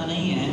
نہیں ہے،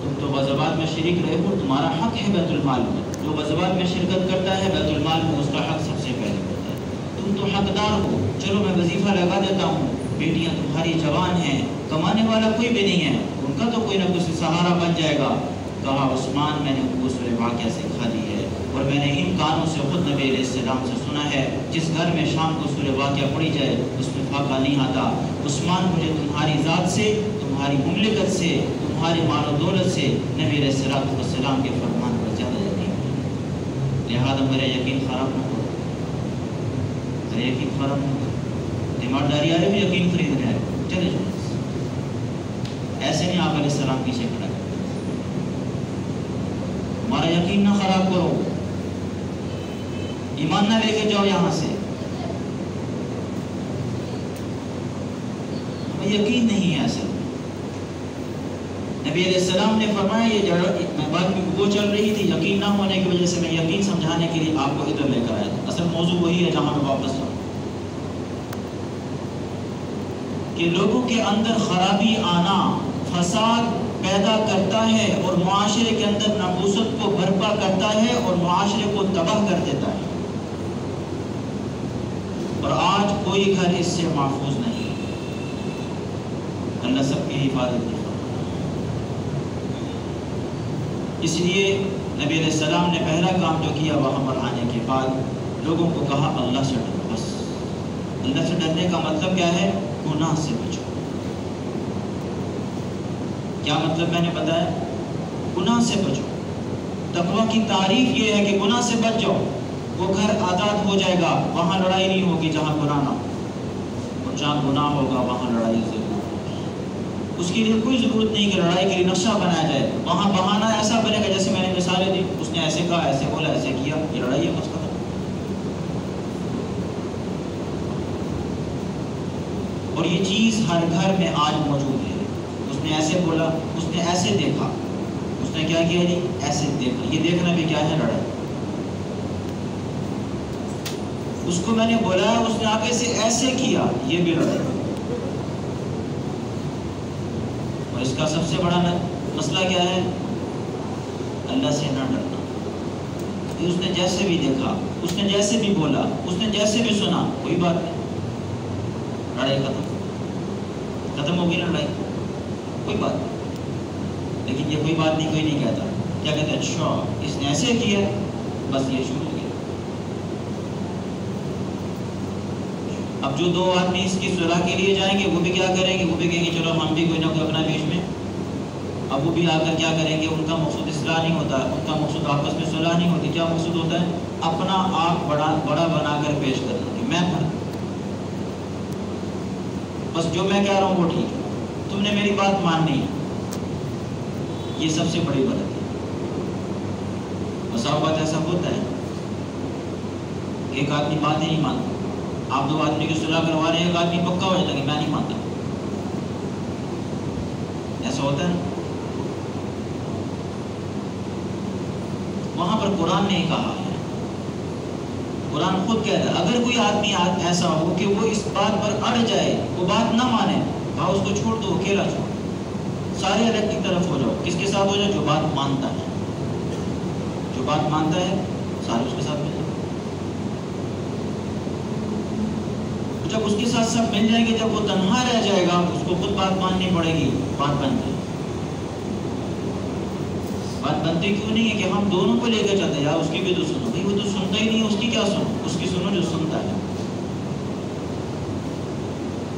تم تو غزوات میں شریک رہے ہو، تمہارا حق ہے بیت المال میں، جو غزوات میں شرکت کرتا ہے بیت المال میں اس کا حق سب سے پہلے ہوتا ہے، تم تو حقدار ہو، چلو میں وظیفہ لگا دیتا ہوں، بیٹیاں تمہاری جوان ہیں، کمانے والا کوئی بھی نہیں ہے، ان کا تو کوئی نہ کوئی سہارا بن جائے گا۔ کہا عثمان میں نے ان کو سورہ واقعہ سکھا دی ہے، اور میں نے ان کانوں سے خود نبی علیہ السلام سے سنا ہے، جس گھر میں شام کو سورہ واقعہ پڑھی جائے اس میں فاقہ نہیں آتا۔ عثمان مجھے تمہاری ذات سے، تمہاری مملکت سے، تمہاری مال و دولت سے نبی علیہ السلام کے فرمان پر زیادہ یقین ہے، لہذا میرا یقین خراب نہ کرو، میرا یقین خراب نہ کرو، تیمارداری والے بھی یقین خرید رہے ہیں، چلے جائیں، ایسے نہیں آپ علیہ السلام پیچھے کھڑا کرتے، ہمارا یقین نہ خراب کرو، ایمان نہ لے کے جاؤ یہاں سے، ہمیں یقین نہیں ہے اصل۔ نبی علیہ السلام نے فرمایا یہ بات وہ چل رہی تھی، یقین نہ ہونے کی وجہ سے میں یقین سمجھانے کے لیے آپ کو ادھر لے کر آیا تھا، اصل موضوع وہی ہے جہاں میں واپس جاؤں، کہ لوگوں کے اندر خرابی آنا فساد پیدا کرتا ہے اور معاشرے کے اندر نحوست کو برپا کرتا ہے اور معاشرے کو تباہ کر دیتا ہے، اور آج کوئی گھر اس سے محفوظ نہیں، اللہ سب کی حفاظت کرے۔ اس لیے نبی علیہ السلام نے پہلا کام جو کیا وہاں پر آنے کے بعد لوگوں کو کہا اللہ سے ڈرو، بس اللہ سے ڈرنے کا مطلب کیا ہے؟ گناہ سے بچو۔ کیا مطلب میں نے بتایا؟ گناہ سے بچو۔ تقویٰ کی تعریف یہ ہے کہ گناہ سے بچ جاؤ، وہ گھر آزاد ہو جائے گا، وہاں لڑائی نہیں ہوگی جہاں گناہ نہ ہو، اور جہاں گناہ ہوگا وہاں لڑائی ضرور ہوگی۔ اس کے لیے کوئی ضرورت نہیں کہ لڑائی کے لیے نقشہ بنایا جائے، وہاں بہانہ ایسا بنے گا جیسے میں نے مثالیں دی، اس نے ایسے کہا، ایسے بولا، ایسے کیا، یہ لڑائی ہے بس ختم۔ اور یہ چیز ہر گھر میں آج موجود ہے، اس نے ایسے بولا، اس نے ایسے دیکھا، اس نے کیا کیا جی؟ ایسے دیکھا، یہ دیکھنا بھی کیا ہے؟ لڑائی۔ اس کو میں نے بولا، اس نے آگے سے ایسے کیا، یہ بھی لڑائی۔ اور اس کا سب سے بڑا مسئلہ کیا ہے؟ اللہ سے نہ ڈرنا۔ اس نے جیسے بھی دیکھا، اس نے جیسے بھی بولا، اس نے جیسے بھی سنا، کوئی بات نہیں، لڑائی ختم ہوگی نا لڑائی، کوئی بات نہیں۔ لیکن یہ کوئی بات نہیں کوئی نہیں کہتا، کیا کہتے ہیں؟ اچھا اس نے ایسے کیا، بس یہ شروع ہو گیا۔ اب جو دو آدمی اس کی صلح کے لیے جائیں گے وہ بھی کیا کریں گے؟ وہ بھی کہیں گے چلو ہم بھی کوئی نہ کوئی اپنا بیچ میں، اب وہ بھی آ کر کیا کریں گے؟ ان کا مقصود اصلاح نہیں ہوتا، ان کا مقصود آپس میں صلح نہیں ہوتی، کیا مقصود ہوتا ہے؟ اپنا آپ بڑا بنا کر پیش کرنا کہ میں بڑا، بس جو میں کہہ رہا ہوں وہ ٹھیک ہے، تم نے میری بات ماننی ہے۔ یہ سب سے بڑی غلطی ہے۔ بس اوقات ایسا ہوتا ہے، ایک آدمی بات ہی نہیں مانتا، آپ دو آدمی کی صلح کروا رہے ہیں، ایک آدمی پکا ہو جاتا ہے کہ میں نہیں مانتا، ایسا ہوتا ہے۔ وہاں پر قرآن نے کہا ہے، قرآن خود کہتا ہے اگر کوئی آدمی ایسا ہو کہ وہ اس بات پر اڑ جائے، وہ بات نہ مانے، کہا اس کو چھوڑ دو، اکیلا چھوڑ، سارے الگ کی طرف ہو جاؤ۔ کس کے ساتھ ہو جاؤ؟ جو بات مانتا ہے، جو بات مانتا ہے سارے اس کے ساتھ مل جائیں۔ جب اس کے ساتھ سب مل جائیں گے، جب وہ تنہا رہ جائے گا، اس کو خود بات ماننی پڑے گی، بات بن جائے گی۔ بات بنتی کیوں نہیں ہے کہ ہم دونوں کو لے کے چلتے ہیں، یار اس کی بھی تو سنو، بھائی وہ تو سنتا ہی نہیں، اس کی کیا سنو؟ اس کی سنو جو سنتا ہے،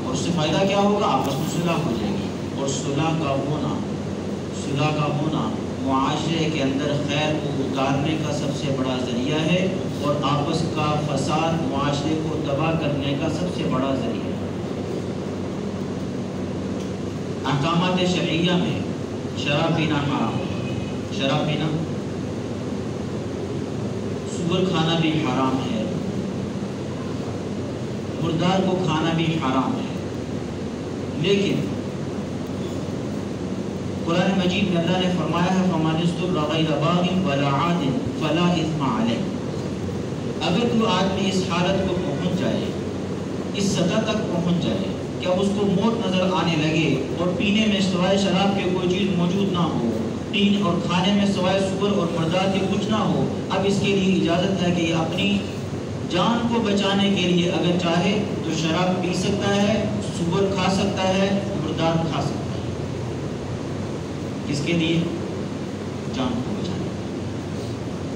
اور اس سے فائدہ کیا ہوگا؟ آپس میں صلح ہو جائے گی، اور صلح کا ہونا معاشرے کے اندر خیر کو اتارنے کا سب سے بڑا ذریعہ ہے، اور آپس کا فساد معاشرے کو تباہ کرنے کا سب سے بڑا ذریعہ ہے۔ احکامات شرعیہ میں شراب پینا حرام ہے، شراب پینا، سور کھانا بھی حرام ہے، مردار کو کھانا بھی حرام ہے، لیکن قرآن مجید میں اللہ نے فرمایا ہے فَمَنِ اسْتُرَّ غَيْرَ بَاغٍ وَلَا عَادٍ فَلَا إِثْمَ عَلَيْهِ۔ اگر کوئی آدمی اس حالت کو پہنچ جائے، اس سطح تک پہنچ جائے کہ اب اس کو موت نظر آنے لگے اور پینے میں سوائے شراب کے کوئی چیز موجود نہ ہو، ٹین اور کھانے میں سوائے سور اور مردار کے کچھ نہ ہو، اب اس کے لیے اجازت ہے کہ یہ اپنی جان کو بچانے کے لیے اگر چاہے تو شراب پی سکتا ہے، سور کھا سکتا ہے، مردار کھا سکتا ہے۔ کس کے لیے؟ جان کو بچانے کے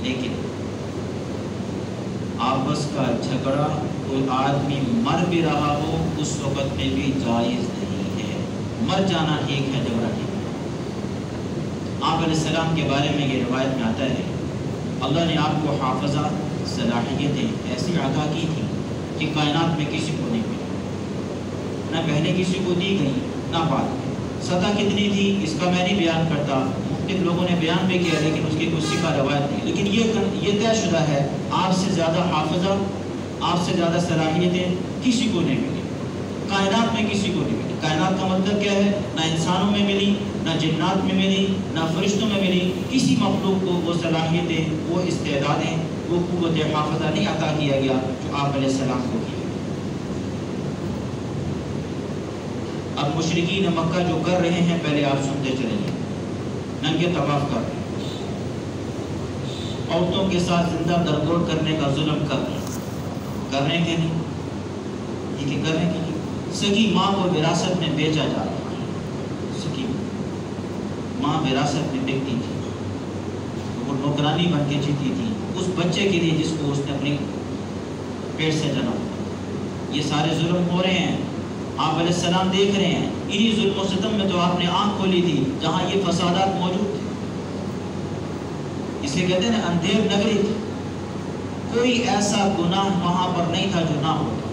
لیے۔ لیکن آپس کا جھگڑا کوئی آدمی مر بھی رہا ہو اس وقت میں بھی جائز نہیں ہے۔ مر جانا ٹھیک ہے، جھگڑا ٹھیک ہے۔ آپ علیہ السلام کے بارے میں یہ روایت میں آتا ہے اللہ نے آپ کو حافظہ صلاحیتیں ایسی عطا کی تھی کہ کائنات میں کسی کو نہیں ملی، نہ پہلے کسی کو دی گئی نہ بعد میں۔ سطح کتنی تھی اس کا میں نہیں بیان کرتا، مختلف لوگوں نے بیان بھی کیا لیکن اس کی کوئی صحیح روایت نہیں، لیکن یہ طے شدہ ہے آپ سے زیادہ حافظہ، آپ سے زیادہ صلاحیتیں کسی کو نہیں ملی، کائنات میں کسی کو نہیں ملی۔ کائنات کا مطلب کیا ہے؟ نہ انسانوں میں ملی، نہ جنات میں ملی، نہ فرشتوں میں ملی، کسی مخلوق کو وہ صلاحیتیں، وہ استعدادیں، وہ قوت حافظہ نہیں عطا کیا گیا جو آپ علیہ السلام کو کیا۔ اب مشرکین مکہ جو کر رہے ہیں پہلے آپ سنتے چلیں، ننگے طواف کر رہے ہیں، عورتوں کے ساتھ زندہ درگور کرنے کا ظلم کر رہے ہیں کہ نہیں؟ یہ کہ کر رہے ہیں کہ نہیں؟ سگی ماں کو وراثت میں بیچا جا رہا ہے۔ سگی ماں وراثت میں بکتی تھی، وہ نوکرانی بن کے جیتی تھی اس بچے کے لیے جس کو اس نے اپنی پیٹ سے جنم۔ یہ سارے ظلم ہو رہے ہیں، آپ علیہ السلام دیکھ رہے ہیں۔ انہی ظلم و ستم میں تو آپ نے آنکھ کھولی تھی جہاں یہ فسادات موجود تھے۔ اسے کہتے ہیں نا اندھیر نگری تھی، کوئی ایسا گناہ وہاں پر نہیں تھا جو نہ ہوتا۔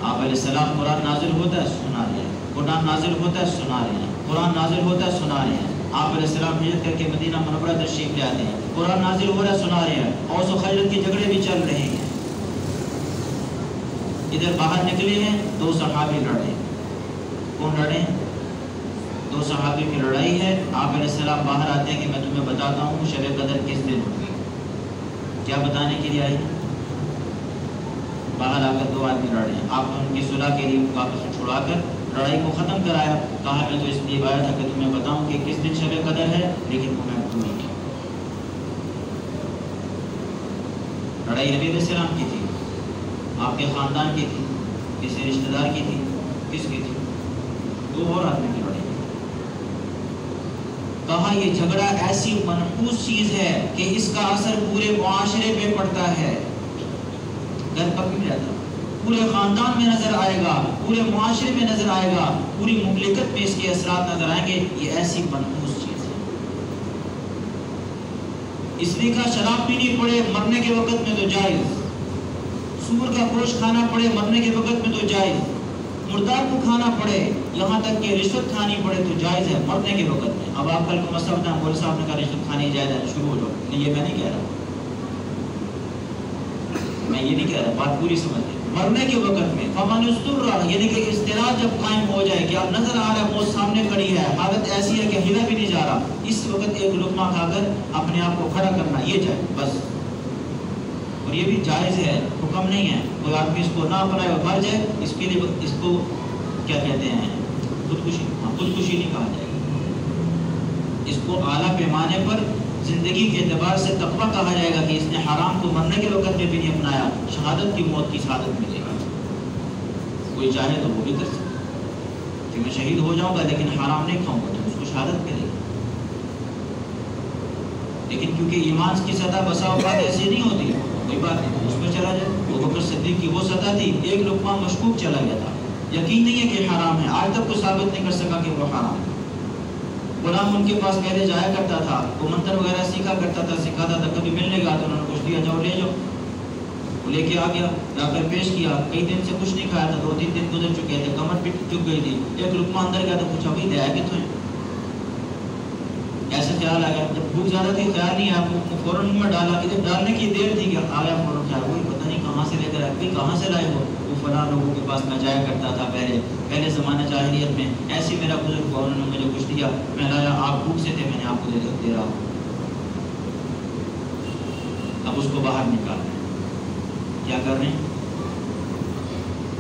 آپ علیہ السلام قرآن نازل ہوتا ہے سنا رہے ہیں، قرآن نازل ہوتا ہے سنا رہے ہیں، قرآن نازل ہوتا ہے سنا رہے ہیں۔ آپ علیہ السلام ہجرت کر کے مدینہ منورہ تشریف لے آتے ہیں، قرآن نازل ہو رہا ہے سنا رہے ہیں، اوس و خزرج کے جھگڑے بھی چل رہے ہیں۔ ادھر باہر نکلے ہیں، دو صحابی لڑے۔ کون لڑے؟ دو صحابی کی لڑائی ہے۔ آپ علیہ السلام باہر آتے ہیں کہ میں تمہیں بتاتا ہوں شب قدر کس دن ہوگی۔ کیا بتانے کے لیے آئی؟ باہر آ کر دو آدمی لڑے ہیں، آپ نے ان کی صلح کے لیے واپس چھڑا کر لڑائی کو ختم کرایا۔ کہا میں تو اس لیے آیا تھا کہ تمہیں بتاؤں کہ کس دن شب قدر ہے، لیکن وہ میں بھول گیا۔ لڑائی نبی علیہ السلام کی تھی، آپ کے خاندان کی تھی، کسی رشتہ دار کی تھی، کس کی تھی؟ دو اور آدمی کی لڑائی۔ کہا یہ جھگڑا ایسی منحوس چیز ہے کہ اس کا اثر پورے معاشرے پہ پڑتا ہے، گھر پر بھی رہتا، پورے خاندان میں نظر آئے گا، پورے معاشرے میں نظر آئے گا، پوری مملکت میں اس کے اثرات نظر آئیں گے۔ یہ ایسی منحوس چیز ہے، اس لیے کہا شراب پینی پڑے مرنے کے وقت میں تو جائز، سور کا گوشت کھانا پڑے مرنے کے وقت میں تو جائز، مردار کو کھانا پڑے، یہاں تک کہ رشوت کھانی پڑے تو جائز ہے مرنے کے وقت میں۔ اب آپ کل کو مسئلہ بتائیں مولوی صاحب نے کہا رشوت کھانی جائز ہے، شروع ہو جاؤ۔ نہیں، یہ میں نہیں کہہ رہا، میں یہ نہیں کہہ رہا، بات پوری سمجھ لیں۔ مرنے کے وقت میں فمن استر، یعنی کہ اضطرار جب قائم ہو جائے کہ اب نظر آ رہا ہے موت سامنے کھڑی ہے، حالت ایسی ہے کہ ہلا بھی نہیں جا رہا، اس وقت ایک لقمہ کھا کر اپنے آپ کو کھڑا کرنا یہ جائے بس۔ اور یہ بھی جائز ہے، حکم نہیں ہے۔ کوئی آدمی اس کو نہ اپنائے اور مر جائے، اس کے لیے اس کو کیا کہتے ہیں خودکشی، خودکشی نہیں کہا جائے گا، اس کو اعلیٰ پیمانے پر زندگی کے اعتبار سے تقویٰ کہا جائے گا کہ اس نے حرام کو مرنے کے وقت میں بھی نہیں اپنایا، شہادت کی موت کی شہادت ملے گا۔ کوئی چاہے تو وہ بھی کر سکتا کہ میں شہید ہو جاؤں گا لیکن حرام نہیں کھاؤں گا، تو اس کو شہادت ملے گی۔ لیکن کیونکہ ایمان کی سطح بسا اوقات ایسی نہیں ہوتی، کوئی بات نہیں، اس پر چلا جائے۔ ابو بکر صدیق کی وہ سطح تھی، ایک لقمہ مشکوک چلا گیا تھا، یقین نہیں ہے کہ حرام ہے، آج تک کوئی ثابت نہیں کر سکا کہ وہ حرام ہے۔ غلام ان کے پاس پہلے جایا کرتا تھا، وہ منتر وغیرہ سیکھا کرتا تھا، سکھاتا تھا، کبھی ملنے گیا تو انہوں نے کچھ دیا، جاؤ لے جاؤ، وہ لے کے آ گیا، لا کر پیش کیا۔ کئی دن سے کچھ نہیں کھایا تھا، 2-3 دن گزر چکے تھے، کمر بھی چک گئی تھی، ایک لقمہ اندر گیا تو پوچھا بھائی دیا کتوں ہے؟ ایسے خیال آ گیا، جب بھوک زیادہ تھی خیال نہیں آیا، فوراً منہ میں ڈالا، ادھر ڈالنے کی دیر تھی کہ آیا فوراً خیال، وہی پتہ نہیں کہاں سے لے کر آئے، کہاں سے لائے ہو؟ وہ فلاں لوگوں کے پاس میں جایا کرتا تھا پہلے زمانہ جاہلیت میں، ایسے میرا بزرگ ہوا، انہوں نے مجھے کچھ دیا، میں لایا، آپ بھوک سے تھے، میں نے آپ کو دے رہا ہوں۔ اب اس کو باہر نکال رہے ہیں، کیا کر رہے ہیں؟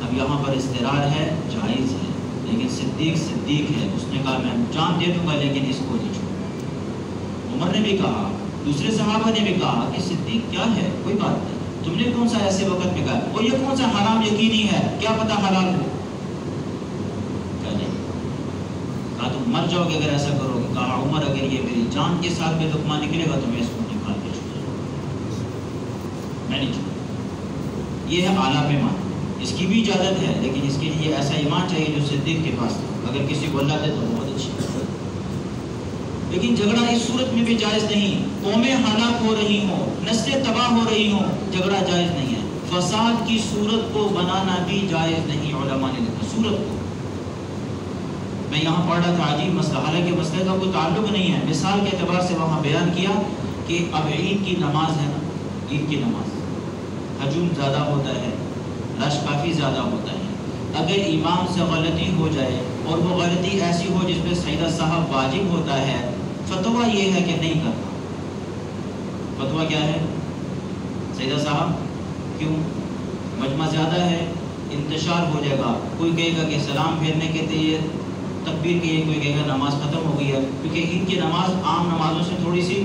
اب یہاں پر استرار ہے، جائز ہے، لیکن صدیق صدیق ہے، اس نے کہا میں جان دے دوں گا لیکن اس کو نہیں چھوڑوں۔ عمر نے بھی کہا، دوسرے صحابہ نے بھی کہا کہ صدیق کیا ہے، کوئی بات نہیں، تم نے کون سا ایسے وقت میں کہا، وہ یہ کون سا حرام یقینی ہے، کیا پتہ حلال ہو؟ کہا نہیں، کہا تم مر جاؤ گے اگر ایسا کرو گے۔ کہا عمر اگر یہ میری جان کے ساتھ میں لقمہ نکلے گا تو میں اس کو نکال کے چھوڑوں، میں نہیں چھوڑوں۔ یہ ہے اعلیٰ پیمان، اس کی بھی اجازت ہے لیکن اس کے لیے ایسا ایمان چاہیے جو صدیق کے پاس تھا۔ اگر کسی کو اللہ دے تو بہت اچھی بات ہے، لیکن جھگڑا اس صورت میں بھی جائز نہیں۔ قومیں ہلاک ہو رہی ہوں، نسلیں تباہ ہو رہی ہوں، جھگڑا جائز نہیں ہے۔ فساد کی صورت کو بنانا بھی جائز نہیں، علماء نے لکھا صورت کو۔ میں یہاں پڑھ رہا تھا عجیب مسئلہ، حالانکہ مسئلے کا کوئی تعلق نہیں ہے، مثال کے اعتبار سے وہاں بیان کیا کہ اب عید کی نماز ہے نا، عید کی نماز ہجوم زیادہ ہوتا ہے، رش کافی زیادہ ہوتا ہے، اگر امام سے غلطی ہو جائے اور وہ غلطی ایسی ہو جس پہ سیدہ صاحب واجب ہوتا ہے، فتویٰ یہ ہے کہ نہیں کرنا۔ فتویٰ کیا ہے سیدہ صاحب؟ کیوں؟ مجمع زیادہ ہے، انتشار ہو جائے گا، کوئی کہے گا کہ سلام پھیرنے کے لیے تکبیر کے لیے، کوئی کہے گا نماز ختم ہو گئی ہے، کیونکہ عید کی نماز عام نمازوں سے تھوڑی سی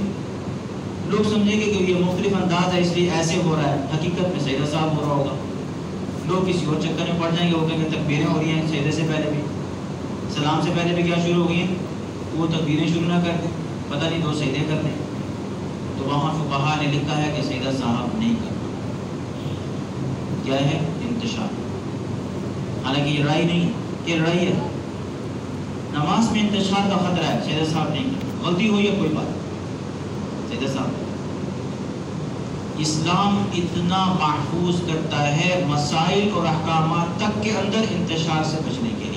لوگ سمجھیں گے کہ یہ مختلف انداز ہے اس لیے ایسے ہو رہا ہے، حقیقت میں سیدہ صاحب ہو رہا ہوگا۔ لوگ کسی اور چکر میں پڑ جائیں گے، وہ کہیں گے تکبیریں ہو رہی ہیں سیدے سے پہلے بھی، سلام سے پہلے بھی کیا شروع ہو گئی ہیں، وہ تکبیریں شروع نہ کر دیں، پتہ نہیں دو سجدے کر دیں۔ تو وہاں فقہا نے لکھا ہے کہ سیدہ صاحب نہیں کرنا، کیا ہے انتشار، حالانکہ یہ لڑائی نہیں ہے، یہ لڑائی ہے، نماز میں انتشار کا خطرہ ہے، سیدہ صاحب نہیں کرنا، غلطی ہوئی ہے کوئی بات، سیدہ صاحب۔ اسلام اتنا محفوظ کرتا ہے مسائل اور احکامات تک کے اندر انتشار سے بچنے کے لیے۔